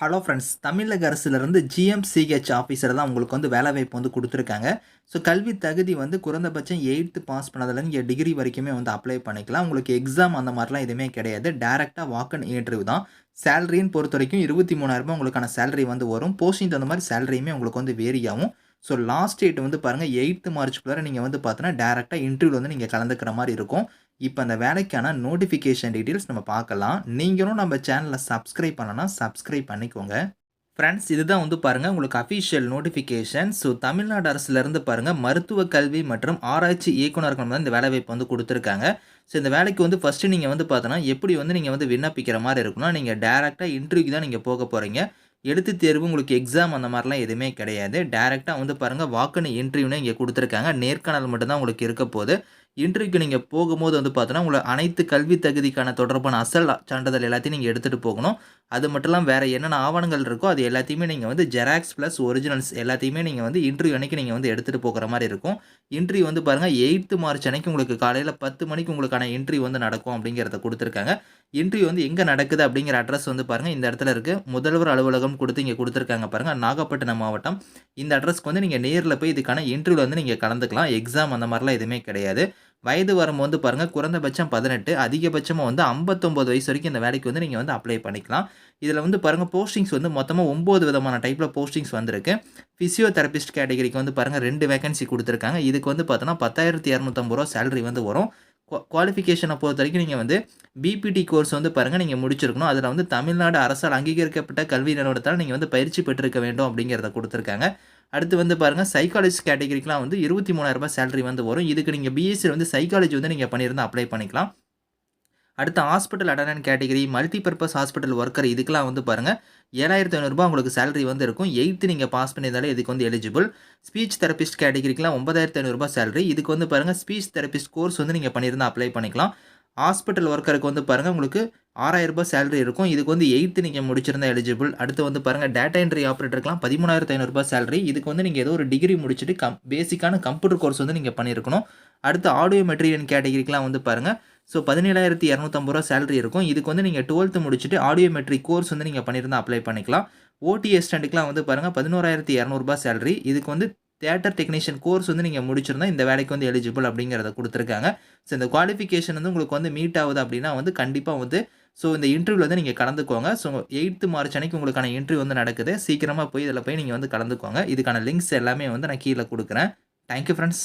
Hello friends, தமிழக அரசுலேருந்து ஜிஎம்சிஹெச் officer தான் உங்களுக்கு வந்து வேலைவாய்ப்பு வந்து குடுத்துருக்காங்க. ஸோ கல்வி தகுதி வந்து குறைந்தபட்சம் 8த் பாஸ் பண்ணதுலேருந்து இங்கே டிகிரி வரைக்குமே வந்து அப்ளை பண்ணிக்கலாம். உங்களுக்கு எக்ஸாம் அந்த மாரிலாம் எதுவுமே கிடையாது. டைரக்ட்டா வாக் இன் இன்டர்வியூ தான். சேலரின்னு பொறுத்தவரைக்கும் ரூ. 23,000 உங்களுக்கான சேலரி வந்து வரும். போஸ்டிங் தகுந்த மாரி சேலரியுமே உங்களுக்கு வந்து வேரி ஆகும். ஸோ லாஸ்ட் டேட் வந்து பாருங்க 8த் மார்ச்க்குள்ளார நீங்க வந்து பார்த்தீங்கன்னா, டைரக்ட்டா இன்டர்வியூல வந்து நீங்க கலந்துக்கிற மாரி இருக்கும். இப்ப அந்த வேலைக்கான நோட்டிஃபிகேஷன் டீட்டெயில்ஸ் நம்ம பார்க்கலாம். நீங்களும் நம்ம சேனல சப்ஸ்கிரைப் பண்ணலனா, சப்ஸ்கிரைப் பண்ணிக்கோங்க. ஃப்ரெண்ட்ஸ், இதுதான் வந்து பாருங்க உங்களுக்கு அஃபிஷியல் நோட்டிஃபிகேஷன். ஸோ தமிழ்நாடு அரசுலேருந்து பாருங்க மருத்துவ கல்வி மற்றும் ஆராய்ச்சி இயக்குனர்கள் தான் இந்த வேலைவாய்ப்பு வந்து குடுத்துருக்காங்க. ஸோ இந்த வேலைக்கு வந்து ஃபர்ஸ்ட்டு நீங்க வந்து பார்த்தோன்னா, எப்படி வந்து நீங்க வந்து விண்ணப்பிக்கிற மாரி இருக்கும்னா, நீங்க டைரக்ட்டா இன்டர்வியூக்கு தான் நீங்க போக போறீங்க. எழுத்துத் தேர்வு உங்களுக்கு எக்ஸாம் அந்த மாரிலாம் எதுவுமே கிடையாது. டைரக்ட்டா வந்து பாருங்க வாக் இன் இன்டர்வியூன்னு இங்க குடுத்துருக்காங்க. நேர்காணல் மட்டும் தான் உங்களுக்கு இருக்க போது. இன்டர்வியூக்கு நீங்க போகும்போது வந்து பார்த்தோன்னா, உங்கள அனைத்து கல்வி தகுதிக்கான தொடர்பான அசல் சான்றிதழ் எல்லாத்தையும் நீங்க எடுத்துட்டு போகணும். அது மட்டும் இல்லாம வேற என்னென்ன ஆவணங்கள் இருக்கோ, அது எல்லாத்தையுமே நீங்க வந்து ஜெராக்ஸ் பிளஸ் ஒரிஜினல்ஸ் எல்லாத்தையுமே நீங்க வந்து இன்டர்வியூ அன்னைக்கு நீங்க வந்து எடுத்துட்டு போகிற மாரி இருக்கும். இன்டர்வியூ வந்து பாருங்க 8த் மார்ச் அன்னைக்கு உங்களுக்கு காலையில 10 மணிக்கு உங்களுக்கான இன்டர்வியூ வந்து நடக்கும் அப்படிங்கிறத குடுத்துருக்காங்க. இன்டர்வியூ வந்து எங்க நடக்குது அப்படிங்கிற அட்ரஸ் வந்து பாருங்க இந்த இடத்துல இருக்கு. முதல்வர் அலுவலகம் குடுத்து இங்க குடுத்துருக்காங்க பாருங்க. நாகப்பட்டினம் மாவட்டம். இந்த அட்ரஸ்க்கு வந்து நீங்க நேர்ல போய் இதுக்கான இன்டர்வியூல வந்து நீங்க கலந்துக்கலாம். எக்ஸாம் அந்த மாரிலாம் எதுவுமே கிடையாது. வயது வரம்பு வந்து பாருங்க குறைந்தபட்சம் 18 அதிகபட்சமா வந்து 59 வயசு வரைக்கும் இந்த வேலைக்கு வந்து நீங்க வந்து அப்ளை பண்ணிக்கலாம். இதுல வந்து பாருங்க போஸ்டிங்ஸ் வந்து மொத்தமா 9 விதமான டைப்ல போஸ்டிங்ஸ் வந்திருக்கு. பிசியோதெரபிஸ்ட் கேட்டகரிக்கு வந்து பாருங்க 2 வேக்கன்சி குடுத்துருக்காங்க. இதுக்கு வந்து பார்த்தோன்னா ரூ. 10,250 சேலரி வந்து வரும். குவாலிஃபிகேஷன பொறுத்தவரைக்கும் நீங்க வந்து பிபிடி கோர்ஸ் வந்து பாருங்க நீங்க முடிச்சிருக்கணும். அதுல வந்து தமிழ்நாடு அரசால் அங்கீகரிக்கப்பட்ட கல்வி நிறுவனத்தால நீங்க வந்து பயிற்சி பெற்றிருக்க வேண்டும் அப்படிங்கிறத குடுத்துருக்காங்க. அடுத்து வந்து பாருங்க சைக்காலஜிஸ்ட் கேட்டகரிக்குலாம் வந்து ரூ. 23,000 சேலரி வந்து வரும். இதுக்கு நீங்க பிஎஸ்சி வந்து சைக்காலஜி வந்து நீங்க பண்ணியிருந்தா அப்ளை பண்ணிக்கலாம். அடுத்து hospital attendant category, multi purpose hospital worker இதுக்கெல்லாம் வந்து பாருங்க ரூ. 7,500 உங்களுக்கு சேலரி வந்து இருக்கும். 8த் நீங்க பாஸ் பண்ணியிருந்தாலே இதுக்கு வந்து எலிஜிபிள். ஸ்பீச் தெரபிஸ்ட் கேட்டகரிக்குலாம் ரூ. 9,500 சேலரி. இதுக்கு வந்து பாருங்க ஸ்பீச் தெரபிஸ்ட் கோர்ஸ் வந்து நீங்க பண்ணியிருந்தா அப்ளை பண்ணிக்கலாம். ஹாஸ்பிட்டல் ஒர்க்கருக்கு வந்து பாருங்க உங்களுக்கு ரூ. 6,000 சேலரி இருக்கும். இதுக்கு வந்து 8த் நீங்க முடிச்சிருந்தா எலிஜிபிள். அடுத்து வந்து பாருங்க டேட்டா என்ட்ரி ஆப்பரேட்டருக்குலாம் ரூ. 13,500 சேலரி. இதுக்கு வந்து நீங்க ஏதோ ஒரு டிகிரி முடிச்சுட்டு பேசிக்கான கம்ப்யூட்டர் கோர்ஸ் வந்து நீங்க பண்ணியிருக்கணும். அடுத்து ஆடியோ மெட்டீரியல் கேட்டகரிக்குலாம் வந்து பாருங்க ஸோ ரூ. 17,250 சேலரி இருக்கும். இதுக்கு வந்து நீங்க 12த் முடிச்சுட்டு ஆடியோமெட்ரி கோர்ஸ் வந்து நீங்க பண்ணியிருந்தா அப்ளை பண்ணிக்கலாம். ஓடி அசிஸ்டன்ட்க்குலாம் வந்து பாருங்க ரூ. 11,200 சேலரி. இதுக்கு வந்து தியேட்டர் டெக்னீஷியன் கோர்ஸ் வந்து நீங்க முடிச்சிருந்தா இந்த வேலைக்கு வந்து எலிஜிபிள் அப்படிங்கிறத குடுத்துருக்காங்க. ஸோ இந்த குவாலிஃபிகேஷன் வந்து உங்களுக்கு வந்து மீட் ஆகுது அப்படின்னா வந்து கண்டிப்பா வந்து ஸோ இந்த இன்டர்வியூல வந்து நீங்க கலந்துக்கோங்க. ஸோ 8த் மார்ச் அன்னைக்கு உங்களுக்கான இன்டர்வியூ வந்து நடக்குது. சீக்கிரமா போய் இதில போய் நீங்க வந்து கலந்துக்கோங்க. இதுக்கான லிங்க்ஸ் எல்லாமே வந்து நான் கீழ குடுக்குறேன். Thank you friends.